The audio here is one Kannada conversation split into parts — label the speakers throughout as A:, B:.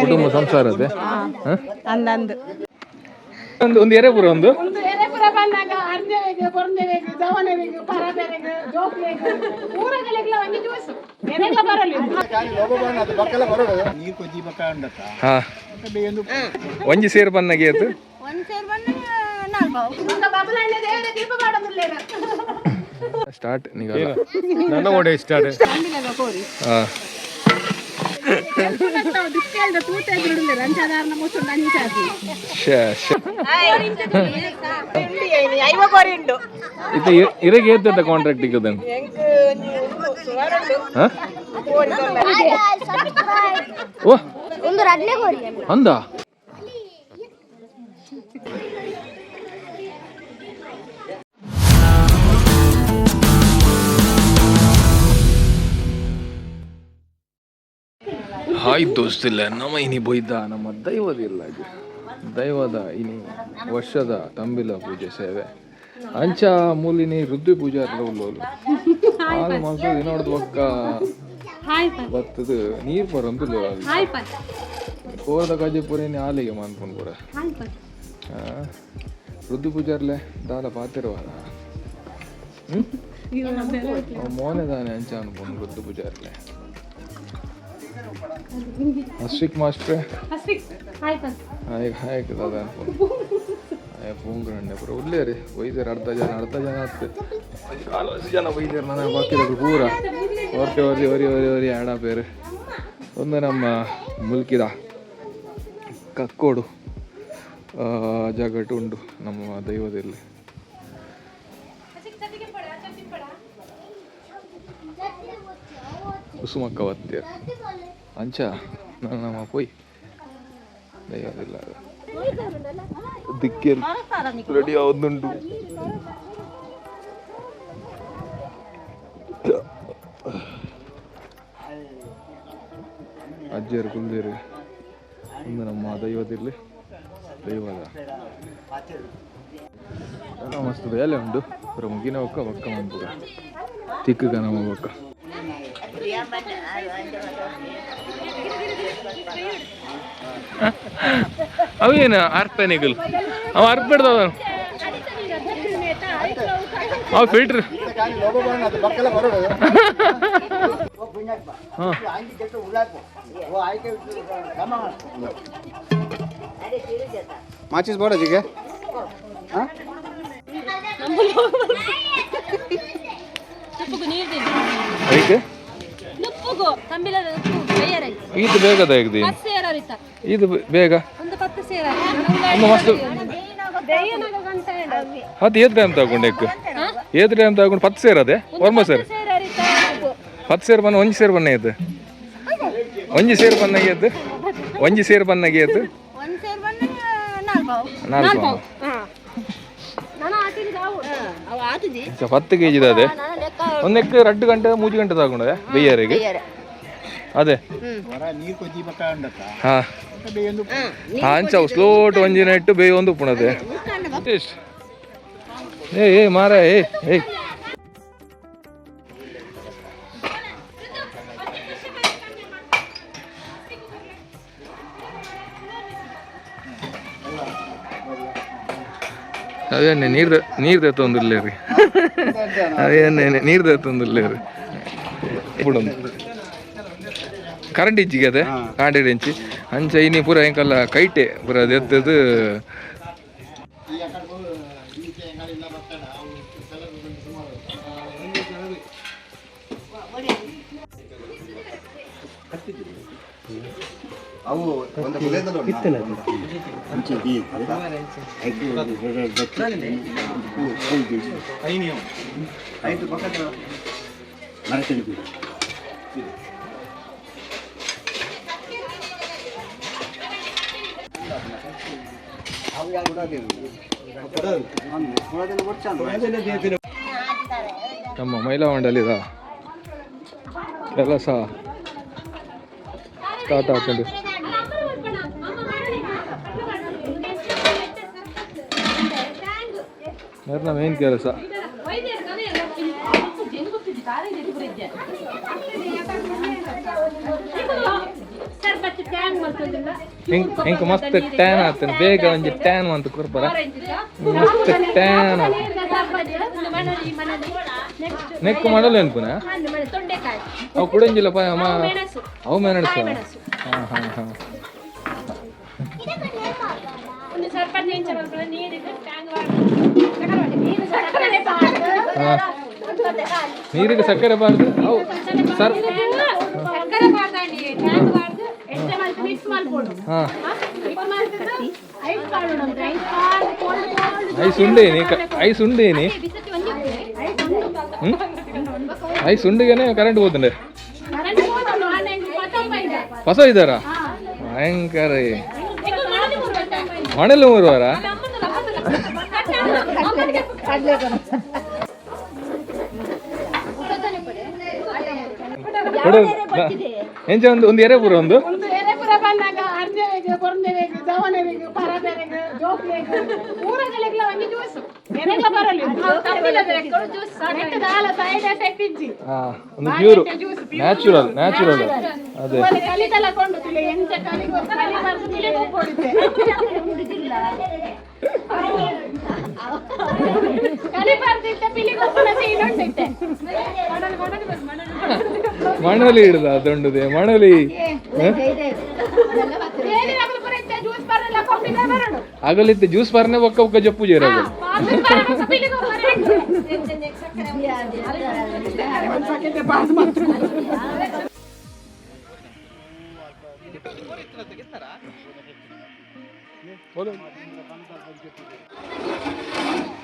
A: ಕುಟುಂಬ ಸಂಸಾರ ಅದೇ
B: ಅಂದಂದು
A: ಒಂದು ಎರೆಪುರ ಒಂದು
B: ಬಂದಾಗ ಅರ್ಜೆಗೆ ಬೊರ್ಜೆಗೆ ಜವನರಿಗೆ ಪರದರಿಗೆ ಜೋಕ್ಲೆಗೆ ಊರಗಳಿಗೆಲ್ಲ ಒಂದು ಜ್ಯೂಸ್ ಎರೆಗ ಬರಲಿ
C: ನೀರು ಕೊಜ್ಜಿ ಬಕ್ಕ ಉಂಡತ್ತ
A: ಹಾ ಒಂಜಿ ಸೇರು ಬನ್ನಗೆ ಅದು
B: ಒಂದು ಸೇರು ಬನ್ನ ನಾಲ್ಕು ಬಬಲಣ್ಣ ದೇವರ ದೀಪ ಮಾಡೋದಿಲ್ಲ
A: ಸ್ಟಾರ್ಟ್ ನಿಗಲ್ಲ ನನ್ನ ಓಡೆ ಸ್ಟಾರ್ಟ್ ಹಾ ಇರಗೆ ಏತ್ತ ಕಾಂಟ್ರಾಕ್ಟ್ ಇಕ್ಕದನ್ ಓ ಅಂದ ಹಾಯ್ ದೋಸ್ತಿಲ್ಲ ನಮ್ಮ ಇನಿ ಬೊಯ್ದ ನಮ್ಮ ದೈವದಿಲ್ಲ ದೈವದ ಇನಿ ವರ್ಷದ ತಂಬಿಲ ಪೂಜೆ ಸೇವೆ ಅಂಚ ಮೂಲಿನಿ ರುದ್ವಿ ಪೂಜೆ ಉಳ್ಳೋಲು ಆಗ ಮಾಸ ನೋಡ್ದು ಒಕ್ಕ ಬತ್ತದ ನೀರು ಬರಂದು ಕೋರದ ಕಜೆ ಪುರೇನಿ ಆಲಿಗೆ ಮಾನ್ಕೊಂಡು ಕೂಡ ರುದ್ವಿ ಪೂಜಾರ್ಲೆ ದಾಲ ಪಾತಿರುವಲ್ಲ ಮೋನೆ ದಾನೆ ಅಂಚ ಅನ್ಕೊಂಡು ರುದ್ವಿ ಪೂಜಾರ್ಲೆ ಅಸ್ಟಿಕ್ ಮಾಸ್ಟ್ರೆ ಹಾಯ್ ದಾದಾ ಪೂಂಗ್ರಣ್ಣೆ ಪೂರ ಉಳ್ಳೇ ರೀ ಒಯ್ದಾರೆ ಅರ್ಧ ಜನ ಆಗ್ತದೆ 40 ಜನ ಒಯ್ದಾರೆ ನನಗೆ ಬಾಕಿರೋದು ಪೂರ ಒರಿ ಆಡ ಬೇರೆ ಒಂದು ನಮ್ಮ ಮುಲ್ಕಿದ ಕಕ್ಕೋಡು ಜಾಗಟ್ಟು ಉಂಡು ನಮ್ಮ ದೈವದಲ್ಲಿ ಕುಸುಮಕ್ಕ ಒತ್ತಿಯ ಅಂಚ ನಮ್ಮ ಪೊಯ್ ದೈವದಿಲ್ಲ ದಿಕ್ಕೇ ರೆಡಿ ಆവുന്നുണ്ട് ಅಜ್ಜಿಯರು ಕುಲ್ದೇರು ಒಂದು ನಮ್ಮ ದೈವದಲ್ಲಿ ದೈವದ ಮಸ್ತ್ ಬೇಲೆ ಉಂಟು ಪುರ ಮುಗಿನ ಒಕ್ಕ ಒಕ್ಕ ಮಂಪುರ ತಿಕ್ಕಗ ನಮ್ಮ ಒಕ್ಕ ಅವೇನು ಅರ್ಥನಿಗಲ್ ಅವ ಅರ್ಥ ಬಿಡ್ದವ ಅವ ಫಿಲ್ಟ್ರ್
C: ಮಾಚಿಸ್ ಬೋಡ ಜಿಗೆ
A: ಇದು ಬೇಗ ತೆಗ್ದಿ ಇದು ಬೇಗ ಮಸ್ತ್ ಅದು ಏತ್ರೆ ಅಂತ ತಗೊಂಡು ಏತ್ರೆ ಅಂತ ತಗೊಂಡು 10 ಸೇರ್ ಅದೇ ಒರ್ಮ ಸೇರ್ 10 ಸೇರ್ ಬನ್ನ ಒಂಜಿ ಸೇರ್ ಬನ್ನ ಎದ್ದು ಒಂಜಿ ಸೇರ್ ಬನ್ನಗೆ ಎದ್ದು ಒಂಜಿ ಸೇರ್ ಬನ್ನಗೆ ಎದ್ದು 4 10 kg ಅದೇ ಒಂದಕ್ಕೆ 2 ಗಂಟೆ 3 ಗಂಟೆ ತಗೊಂಡೆ ಬೇಯರಿಗೆ ಅದೇ ಹಾ ಅಂಚವು ಸ್ಲೋಟ್ ಒಂಜಿನ ಇಟ್ಟು ಬೇಯ ಒಂದು ಉಪ್ಪುಣದೆ ಏ ಮಾರ ಏ ಅದೇನೆ ನೀರು ತೆತ್ತೊಂದಿಲ್ಲ ರೀ ಅದೇನೆ ನೀರು ತೆತ್ತೊಂದಿಲ್ಲ ರೀ ಬಿಡೊಂದು ಕರೆಂಟ್ ಇಚ್ಚಿಗೆ ಅದೇ ಕಾಂಟೆಡ್ ಇಂಚಿ ಅಂಚ ಇನಿ ಪೂರ ಹೆಂಕಲ್ಲ ಕೈಟೆ ಪೂರ ಅದು ಎತ್ತದು
C: ಅವು ಒಂದು ಗುಲೆದಲ್ಲ ಐದು ಪಕ್ಕದ ಮರತಡಿ
A: ನಮ್ಮ ಮಹಿಳಾ ಮಂಡಳಿದ ಕೆಲಸ ಸ್ಟಾರ್ಟ್ ಆಗ್ತದೆ. ನಮ್ಮ ಮೇನ್ ಕೆಲಸ
B: ಸರ್ಬತ್ತು ಟ್ಯಾಂಗ್ ಮಾಡ್ತಂದಿಲ್ಲ
A: ಹಿಂಗೆ ಮಸ್ತ್ ಟ್ಯಾನ್ ಆಗ್ತಾನೆ ಬೇಗ ಒಂದು ಟ್ಯಾನ್ ಅಂತ ಕೊಡ್ಬಾರ ಮಸ್ತ್ ಟ್ಯಾನ್ ನೆಕ್ಕು ಮಾಡಲ್ಲ ಅನ್ಪುನ
B: ತೊಂಡೆಕಾಯಿ
A: ಅವು ಕುಡಂಜಿಲ್ಲ
B: ಮೆಣಸು
A: ಅವು ಮೆಣಸು
B: ಮೆಣಸು
A: ಹಾಂ ಹಾಂ ಹಾಂ
B: ಒಂದು ಸರ್ಬತ್ತು ಇಂಚ ಬರ್ಬೋದು ನೀರಿಗೆ ಟ್ಯಾಂಗ್ ನೀರು ಸಕ್ಕರೆ
A: ನೀರಿಗೆ ಸಕ್ಕರೆ ಬಾರ್ದು ಅವು
B: ಸಕ್ಕರೆ ಬಾರ್ದಾಂಡಿ ಟ್ಯಾಂಗ್ ಬಾರ್ದು ಎಣ್ಣೆ ಮಾಡಿ ಮಿಕ್ಸ್ ಮಾಡ್ಬೋದು
A: ಹಾಂ
B: ಮಿಕ್ಸ್ ಮಾಡಿದ್ರೆ ಐಸ್ ಕಾಳು ನಮ್ದು ಐಸ್ ಕಾಳು ಕೋಲ್ಡ್
A: ಐಸ್ ಉಂಡೇನಿ ಐಸ್ ಉಂಡೇನಿ
B: ಬಿಸಿಟ್ಟು ಒಂದಿದೆ
A: ಐಸ್ ಉಂಡಿಗೆನೆ ಕರೆಂಟ್ ಹೋತಂಡೆ
B: ಕರೆಂಟ್ ಹೋದಲ್ಲ ಆನೆಗೆ ಪತಂಬೈದ
A: ಹೊಸ ಇದ್ದಾರಾ ಭಯಂಕರ
B: ಇದು ಮಾಡಿ ಬರ್ಬೇಕು
A: ಮಣೆಲ್ಲ ಮೂರುವಾರ ಕೊಡು ಎಂಚ ಒಂದು ಎರೆ ಪೂರ ಒಂದು
B: ಎರೆಪುರ ಬಂದಾಗ ಅರ್ಜೆಗೆ ಬೊರ್ನೆಗೆ ಜವನೆಗೆ ಪರಬೆರೆಗೆ ಜೋಕ್ಲೆಗೆ ಊರಗಳೆಲ್ಲ ಒಂದು ಜ್ಯೂಸ್ ಎರೆಗ ಬರಲಿ ಜ್ಯೂಸ್ ನೆಟ್ಟದಾಲ ಸೈಡ್ ಎಫೆಕ್ಟ್ ಇಜ್ಜಿ
A: ಒಂದು ಪ್ಯೂರ್ ನ್ಯಾಚುರಲ್ ಅದೇ
B: ಕಲಿತಲ್ಲ ಕೊಂಡು ತಿಳಿ ಎಂಚ ಕಲಿಗೋ ಕಲಿ ಬರ್ದು ತಿಳಿದು ಕೊಡುತ್ತೆ ಕಲಿ ಬರ್ದಿದ್ದ ಪಿಲಿಗೊಬ್ಬನ ಸೀನುಂಡಿತ್ತೆ
A: ಮಣಲಿ ಹಿಡ್ದ ದೊಂಡುದೆ ಮಣಲಿ
B: ಜ್ಯೂಸ್ ಬರಲ್ಲ ಕೊಂಡಿಗೆ ಬರಡು
A: ಆಗಲಿತ್ತೆ ಜ್ಯೂಸ್ ಬರ್ನೆ ಒಕ್ಕ ಒಕ್ಕ ಜಪ್ಪು ಜೇರಾಗ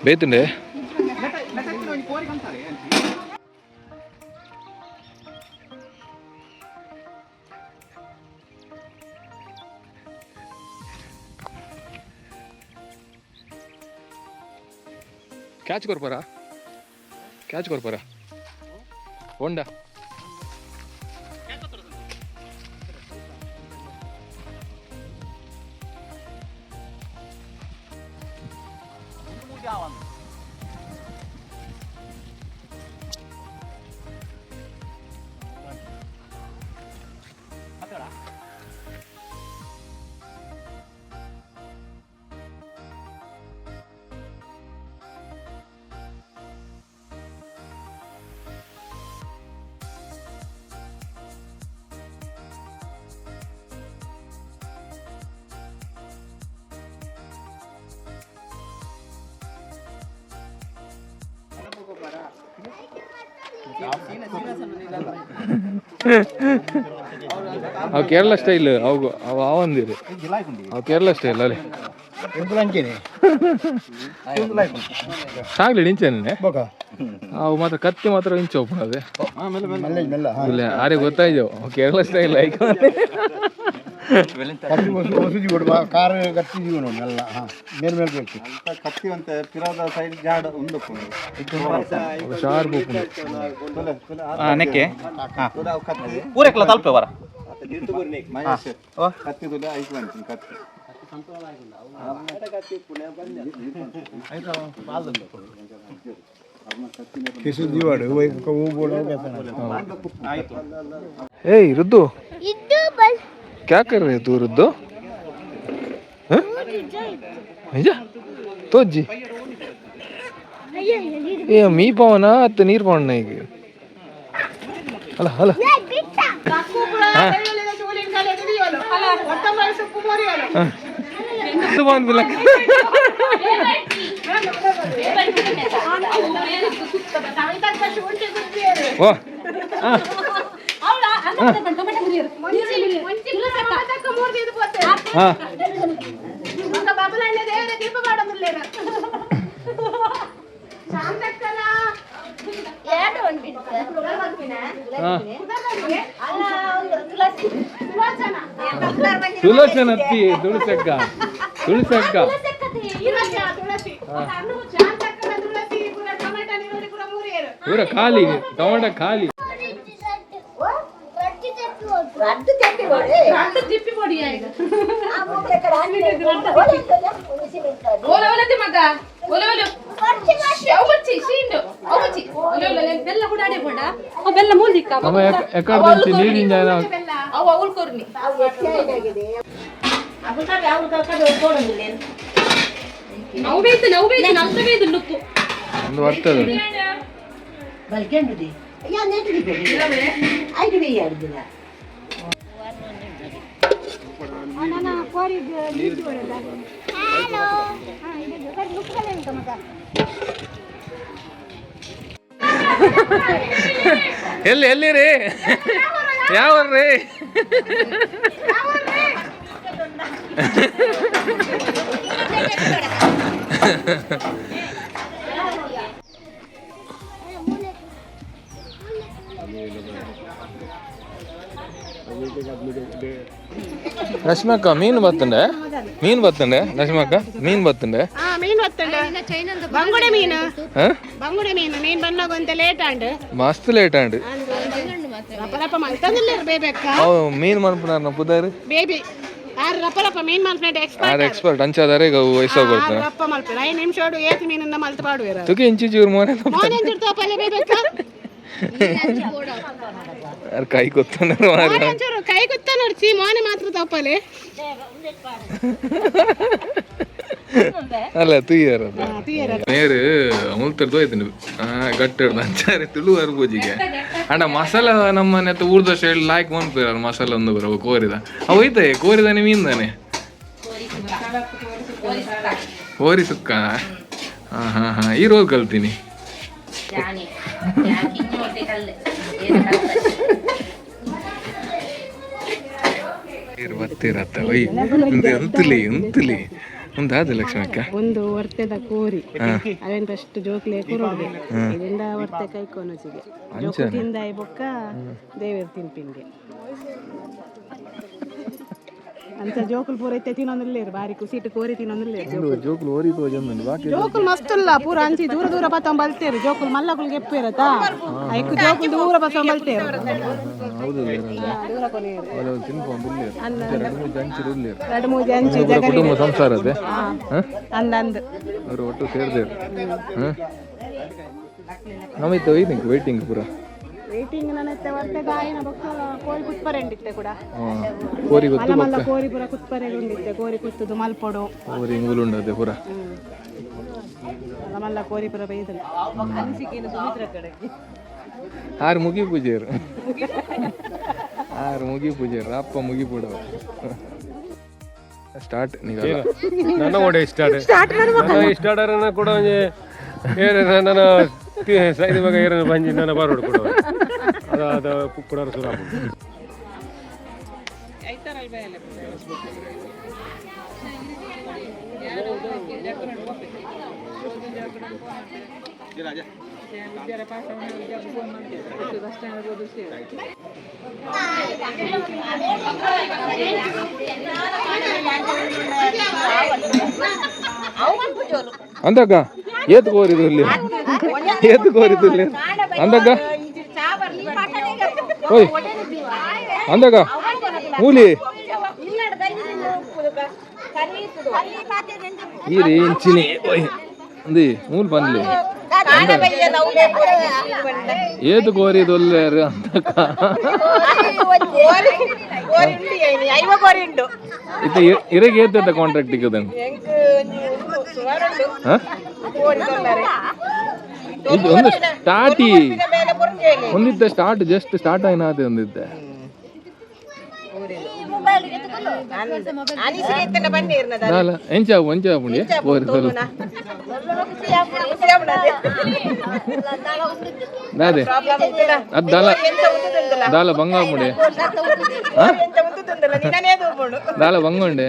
A: ಬೇತುಂಡೆ ಕ್ಯಾಚ್ ಕೊರ್ಪರ ಹೋಂಡ ಅವು ಕೇರಳ ಸ್ಟೈಲ್ ಅವು ಅವಂದಿರಿ ಅವು ಕೇರಳ ಸ್ಟೈಲ್ ಅಲ್ಲಿ ಸಾಗ್ಲಿ ಇಂಚನೆ ಅವು ಮಾತ್ರ ಕತ್ತಿ ಮಾತ್ರ ಇಂಚ ಓಪನ್ ಅದೇ ಇಲ್ಲ ಆರೆ ಗೊತ್ತಾಯ್ತು ಕೇರಳ ಸ್ಟೈಲ್ ಐಕ
C: ಕಾರ್ ಕತ್ತಿ ಎಲ್ಲ ಮೇಲ್ ಮೇಲೆ ಬೇಕು ಕತ್ತಿ ಅಂತ ಪಿರಾದ ಸೈಡ್ ಜಾಡ ಒಂದು
A: ಶಾರ್ಪ್
D: ನೆಕ್ಕೆ ಪೂರೆಕ್ಲ ತಲುಪೆ ಬರ
C: ಕತ್ತಿ ತುಲೆ ಐದು ಕತ್ತಿ
A: ಏಯ್ ರುದ್ದು क्या कर रहे तू रुद्दो तो जी ये मी पावना अत नीर पावना ಈಗ ಅಲ್ಲ ಅಲ್ಲ ಸುಬಾನ್ ಬಿಲಕ ವಾ ತುಳಸನ ಅತ್ತಿ ತುಳಸಕ್ಕ ಪೂರ ಖಾಲಿ ಟೊಮೆಟೊ ಖಾಲಿ
B: ಬೆಲ್ಲ ಮೂಲಿಕ
A: ಎಕಡೆ ನೀರಿನ
B: ಅವು ಅವಳು ಕೊರ್ನಿ
A: ಒಂದು ಬರ್ತದೆ ಎಲ್ಲಿ ರೀ ಯಾವ ರೀ ರಶ್ಮಕ್ಕ ಮೀನು ಬತ್ತಂಡೆ ರಶ್ಮಕ್ಕ ಮೀನ್ ಬತ್ತಂಡೆ
B: ಮೀನ್ ಬತ್ತಂಡೆ ಬಂಗುಡೆ ಮೀನು ಬಂಗುಡೆ ಮೀನು ಮೀನ್ ಬಂದಾಗ ಅಂತ ಲೇಟ್ ಆಂಡ್
A: ಮಸ್ತ್ ಲೇಟ್ ಆಂಡ್
B: ರಪ ಮಲ್ತಂದಿಲ್ಲ ಬೇಬೇಕ
A: ಅವು ಮೀನ್ ಮನ್ಪುನಾರ ಪುದಾರಿ
B: ಬೇಬಿ ಆರು ರಪ ಮೀನ್ ಮಲ್ಪನೆ
A: ಎಕ್ಸ್ಪರ್ಟ್ ಅಂಚಾದರೆ ವಯಸ್ಸಾಗ ಕೊಡ್ತಾನೆ
B: ರಪ್ಪ ಮಲ್ಪನೆ 5 ನಿಮಿಷ ಓಡು ಏತಿ ಮೀನನ್ನ ಮಲ್ತ ಪಾಡುವೆರ
A: ತುಕೆ ಇಂಚಿ ಚೂರು ಮೋನೆ
B: ಮೋನೆ ಎಂತಿರ್ತಾವ ಪಲ್ಲೆ ಬೇಬೇಕ
A: ಯಾರು ಕೈ ಕೊತ್ತಂದ್ರೆ
B: ಒಂಚೂರು ಕೈ ಕುತ್ತ ನೋಡ್ಸಿ ಮೋನೆ ಮಾತ್ರ ತಪ್ಪಲೆ
A: ಅಲ್ಲ ತುಯ್ಯಾರ ನೇರು ಮುಲ್ತರ್ ಹೋಯ್ತು ಗಟ್ಟ ಅಂಚಾರೆ ತುಳು ಅರ್ಬೋಜಿಗೆ ಅಂಡ ಮಸಾಲ ನಮ್ಮನೆ ಊರ್ದ ಸೈಡ್ ಲಾಯ್ಕ್ ಮನ್ಪಿರ ಮಸಾಲ ಒಂದು ಬರೋ ಕೋರಿದ ಅವು ಹೋಯ್ತಾಯಿ ಕೋರಿದಾನೆ ಮೀನ್ದಾನೆ ಕೋರಿ ಸುಕ್ಕ ಹಾ ಈ ರೋಲ್ ಕಲ್ತೀನಿ ಬರ್ತಿರತ್ತ ಒಯ್ ಉಂತಲಿ ಮುಂದಾದ ಲಕ್ಷ್ಮಕ್ಕ
B: ಒಂದು ವರ್ತದ ಕೋರಿ ಅವೆಂತ ಅಷ್ಟು ಜೋಕ್ಲೆ ಕೂರೋದೆ ಇದರಿಂದ ವರ್ತೆ ಕೈ ಕೊನಸಿಗೆ ಜೋಕಿಂದ ಬೊಕ್ಕ ದೇವೇರ್ ತಿನ್ಪಿಂಗೆ ಅಂತ ಜೋಕುಲ್ ಪೂರ ಇತ್ತೆ ತಿನ್ನೊಂದಿಲ್ಲ ಬಾರಿ ಕುಸಿಟ್ಟು ಕೋರಿ ತಿನ್ನೊಂದಿಲ್ಲ
A: ಜೋಕುಲ್ ಓರಿ ಬಾಕಿ
B: ಜೋಕುಲ್ ಮಸ್ತಲ್ಲ ಪೂರ ಅಂಚಿ ದೂರ ಬತ್ತಂ ಬಲ್ತೇರು ಜೋಕುಲ್ ಮಲ್ಲಕುಲ್ ಗೆಪ್ಪಿರತ್ತ ಐಕು ಜೋಕುಲ್ ದೂರ ಬತ್ತಂ ಬಲ್ತೇರು
A: ಹೌದು ತಿನ್ಕೊಂಡು
B: ಎರಡು ಮೂರು ಜಂಚಿ
A: ಕುಟುಂಬ ಸಂಸಾರ ಅದೇ
B: ಅಂದಂದು
A: ಅವರು ಒಟ್ಟು ಸೇರಿದೆ ನಮ್ಮಿತ್ತು ಒಯ್ದಿಂಗ್ ವೇಟಿಂಗ್ ಪೂರ
B: ವೇಟಿಂಗ್ ನನ್ನತ್ತೆ ವರ್ತೆ ಗಾಯನ ಬೊಕ್ಕ ಕೋರಿ ಕುತ್ಪರೆಂಡಿತ್ತೆ ಕೂಡ
A: ಕೋರಿ ಗೊತ್ತು
B: ಮಲ್ಲ ಕೋರಿ ಪೂರ ಕುತ್ಪರೆಗೊಂಡಿತ್ತೆ ಕೋರಿ ಕುತ್ತದು ಮಲ್ಪೊಡು
A: ಕೋರಿ ಇಂಗುಲುಂಡದೆ ಪೂರ
B: ಮಲ್ಲ ಕೋರಿ ಪೂರ ಬೈದಲ್ಲ
A: ಆರು ಮುಗಿ ಪೂಜೆರು ಅಪ್ಪ ಮುಗಿ ಪೂಡ ಸ್ಟಾರ್ಟ್
E: ನನ್ನ ಓಡೆ ಸ್ಟಾರ್ಟ್ ಕೂಡ ನನ್ನ ಸೈಡ್ ಬಗ್ಗೆ ಏರನ್ನು ಬಂಜಿ ನನ್ನ ಬಾರೋಡು ಕೊಡುವ ಅದ ಕುಕ್ಕಡರು ಸುರ
A: ಅಂದಕ್ಕ ಏತ್ ಕೋರಿದು ಇಲ್ಲಿ ಅಂದಕ್ಕ ಓಯ್ ಅಂದಕ್ಕ ಮೂಲಿ ಈ ರೀ ಇಂಚಿನಿ ಓಯ್ ಅಂದಿ ಮೂಲ್ ಬಂದ್ಲಿ ಏತು ಕೋರಿದು ಒಳ್ಳೆಯರು ಅಂದಕ್ಕ ಇತ್ತ ಇರಗೆ ಏತ ಕಾಂಟ್ರಾಕ್ಟ್ ಇಕ್ಕದನ್ ಇದು ಒಂದು ಸ್ಟಾರ್ಟಿ ಒಂದಿದ್ದ ಜಸ್ಟ್ ಸ್ಟಾರ್ಟ್ ಆಯ್ನಾದೆ ಒಂದಿದ್ದೆ ಎಂಚಾಪುಂಡಿ ದಾದೆ ಅದು ದಾಲ ಬಂಗಾಪುಂಡೆ ದಾಲ ಬಂಗೊಂಡೆ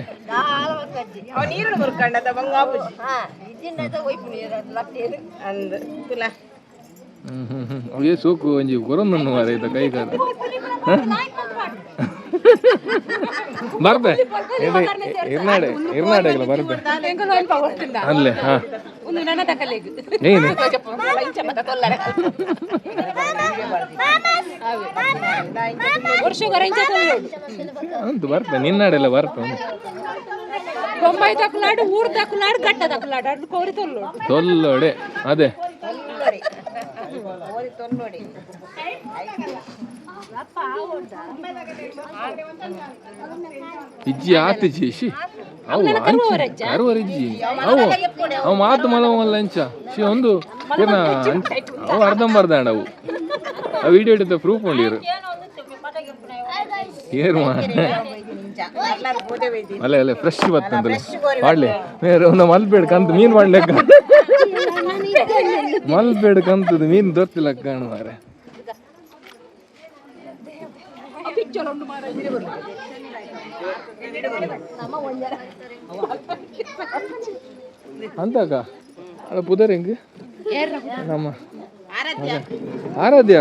A: ಅವೇ ಸೋಕು ಒಂಜಿ ಕೊರೊಂದು ಮಾರೈತ ಕೈಗಾರ ಬರ್ತೆ ಇರ್ನಾಡೆಗಲ ಬರ್ತೆ ಅಲ್ಲೇ ಹಾ ಏನು ಅಂತು ಬರ್ತೆ ನಿನ್ನಾಡೆಲ್ಲ ಬರ್ತ ತೊಲ್ಲೋಡೆ ಅದೇ ಇಜ್ಜಿ ಆತು ಜೀಶಿ ಅವು ಕರುವರಿಜ್ಜಿ ಅವು ಮಾತು ಮಲವಲ್ಲ ಅಂಚ ಶಿ ಒಂದು ಏನ ಅವು ಅರ್ಧಂಬರ್ದಾಂಡ ಅವು ಆ ವಿಡಿಯೋ ಹಿಡಿದ ಪ್ರೂಫ್ ಉಂಡಿರು ಏರು ಅಲ್ಲ ಅಲ್ಲ ಫ್ರೆಶ್ ಬರ್ತಂತಲ್ಲ ಮಾಡ್ಲಿ ಬೇರೆ ಒಂದು ಮಲ್ಬೇಡ ಕಂತು ಮೀನು ಮಾಡ್ಲಿಕ್ಕ ಮಲ್ಬೇಡ ಕಂತದ್ದು ಮೀನು ದೊತ್ತಿಲ್ಲ ಕಾಣು ಮಾರೆ ಅಂತಕ ಅಲ್ಲ ಪುದರ್ ಹೆಂಗ ನಮ್ಮ ಆರಾಧ್ಯ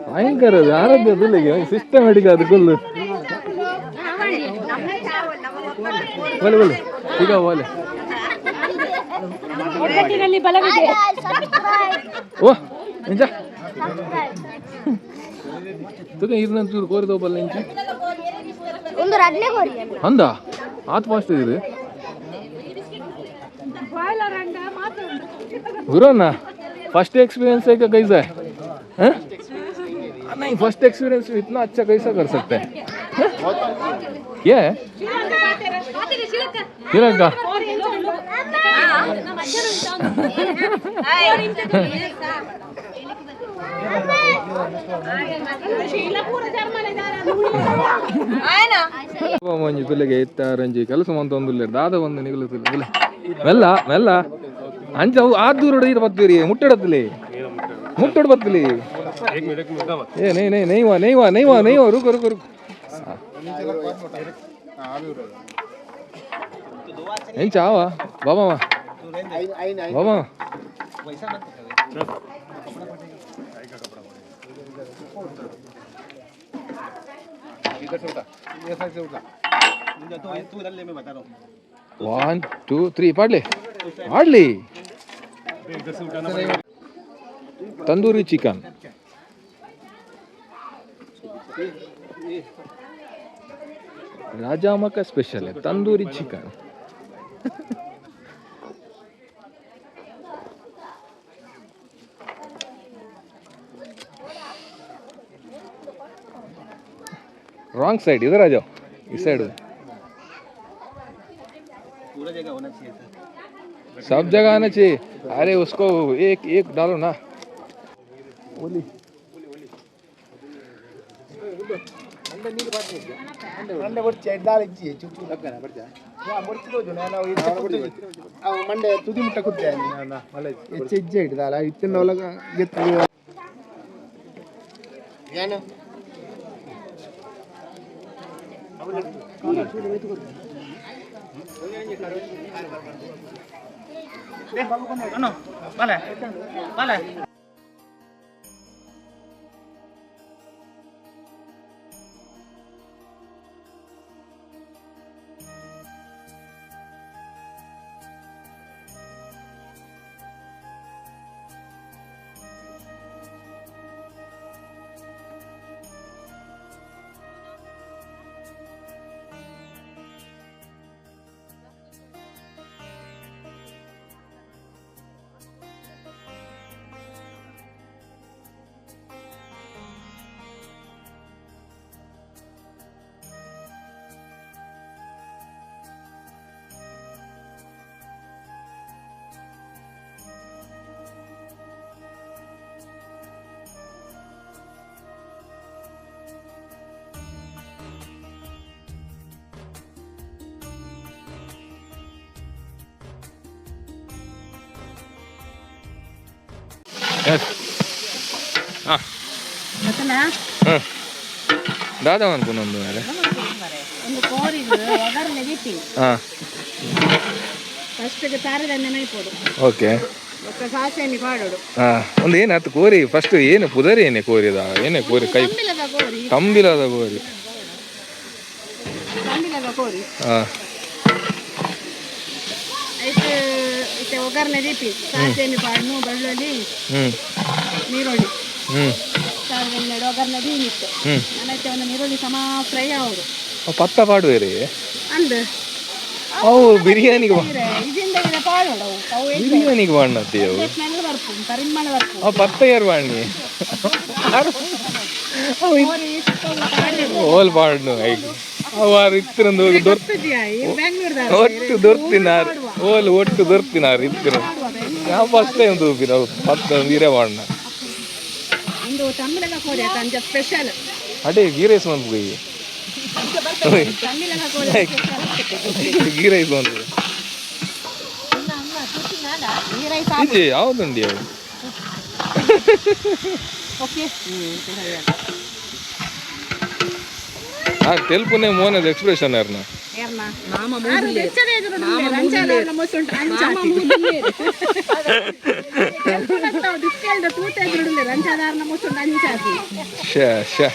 A: ಭಯಂಕರ ಆರಾಧ್ಯ ಬಿಲ್ಲಿಗೆ ಸಿಸ್ಟಮೆಟಿಕ್ ಅದು ಫುಲ್ ಒಲೆ ಒಲೆ ಈಗ ಒಲೆ ಓ ಎಂಚ ತುಕ ಇರ್ನಂತೂರು ಕೋರಿದೋಪಲ್ಲ ಎಂಚ ಅಂದ ಆತ್ ಫಾಸ್ಟ್ ಇದೆ गुरुना फर्स्ट एक्सपीरियंस है क्या कैसा है? नहीं फर्स्ट एक्सपीरियंस इतना अच्छा कैसा कर सकते हैं? क्या है श्रीलंका ಮಂಜು ಪಿಲ್ಲೆಗೆ ಇತ್ತಾರಂಜಿ ಕೆಲಸ ಮಂತೊಂದುಲ್ಲ ದಾದ ಒಂದು ನಿಗಲುತ್ತಿಲ್ಲ ಮೆಲ್ಲ ಮೆಲ್ಲ ಅಂಚ ಆ ದೂರ ಬತ್ತೀರಿ ಮುಟ್ಟಡತ್ತಲಿ ಮುಟ್ಟಡ ಬತ್ತಲಿ ಏ ನೈ ನೈ ನೈವಾ ನೈವಾ ನೈವಾ ನೈವಾ ರುಕ ರುಕ ರುಕ ಏನ್ ಚಾವ ಬಾಬಾ ಬಾಬಾ वन टू थ्री पाडले पाडली तंदूरी चिकन राजामा का स्पेशल है तंदूरी चिकन रॉन्ग साइड इधर आ जाओ इस साइड
D: पूरा जगह होना चाहिए था
A: सब जगह आना चाहिए अरे उसको एक एक डालो ना ओली
C: ಮಂಡೆ ಬರ್ಚಿ ಎಡ್ಡಾಲ ಇಜ್ಜಿ ಚುಚ್ಚು ಲಗ್ಗನ ಬರ್ಚಾ ಯಾ ಬರ್ಚಿದೋ ಜನ ನಾವು ಇತ್ತ ಕೊಟ್ಟು ಅವ ಮಂಡೆ ತುದಿ ಮುಟ್ಟ ಕುತ್ತೆ ನಾನು ಮಲೆ ಎಚ್ಚ ಇಜ್ಜಿ ಇಡ್ದಾಲ ಇತ್ತಿನ ಒಳಗ ಎತ್ತು ಏನು
D: vale vale
A: दादा ಅನ್ಕೊಂಡೊಂದು ಮೇಲೆ
B: ಒಂದು ಕೋರಿದು ಒಗರ್ಲೆ ಬಿಟ್ಟಿ ಫಸ್ಟ್ ಗೆ ತಾರದ ನೆನೈಪೋಡು
A: ಓಕೆ
B: ಒಕ್ಕ ಸಾಸೆನಿ ಪಾಡೋಡು
A: ಒಂದು ಏನು ಹತ್ತು ಕೋರಿ ಫಸ್ಟ್ ಏನು ಪುದರಿ ಏನೇ ಕೋರಿದ ಏನೇ ಕೋರಿ ಕೈ
B: ಕಂಬಿಲದ ಕೋರಿ
A: ಕಂಬಿಲದ ಕೋರಿ
B: ಕಂಬಿಲದ ಕೋರಿ
A: ಹಾಂ
B: ಐತೆ ಇತ್ತೆ ಒಗರ್ಲೆ ದಿಪ್ಪಿ ಸಾಸೆನಿ ಪಾಡ್ನು ಬೆಳ್ಳುಳ್ಳಿ ನೀರುಳ್ಳಿ ಸಾರದನ್ನೆರಡು ಒಗರ್ಲೆ ದೀನಿತ್ತು ನನ್ನತ್ತೆ ಒಂದು ನೀರುಳ್ಳಿ ಸಮ ಫ್ರೈ ಆಗೋದು
A: ಪತ್ತ ಪಾಡುವೇರಿ
B: ಅಂದು
A: ಅವು ಬಿರಿಯಾನಿಗೆ
B: ಇದರಿಂದ ಇದೆ ಪಾಡೋಡು ಅವು
A: ಬಿರಿಯಾನಿಗೆ ಮಾಡತ್ತಿ ಅವು
B: ಸ್ಮೆಲ್ ಬರ್ಪು ಪರಿಮಳ ಬರ್ಪು
A: ಅವು ಪತ್ತ ಯಾರು ಬಾಣಿ ಓಲ್ ಪಾಡ್ನು ಐದು ಅವಾರು ಇತ್ತಿರಂದು ಹೋಗಿ ಒಟ್ಟು ದೊರ್ತಿನಾರು ಓಲ್ ಒಟ್ಟು ದೊರ್ತಿನಾರು ಇತ್ತಿನ ನಾ ಫಸ್ಟ್ ಟೈಮ್ ತೂಪಿ ನಾವು 10 ವೀರೆ ಮಾಡ್ನ
B: ಒಂದು ತಮಿಳಗ ಕೋರಿ ಅಂಜ ಸ್ಪೆಷಲ್
A: ಅಡೆ ಗೀ ರೈಸ್ ಬಂದು ಹೋಗಿ
B: ತಮಿಳಗ ಕೋರಿ
A: ಗೀ ರೈಸ್ ಬಂದು ಇದು ಯಾವುದುಂಡಿ ಅವು
B: ಓಕೆ
A: ಆ ತೆಲ್ಪುನೆ ಮೋನದ ಎಕ್ಸ್ಪ್ರೆಷನ್ ಯಾರನ್ನ
B: ರಂಚಾದಾರನ ಮುಸುಂಡು ಅಂಚಾತಿ
A: ಶೇ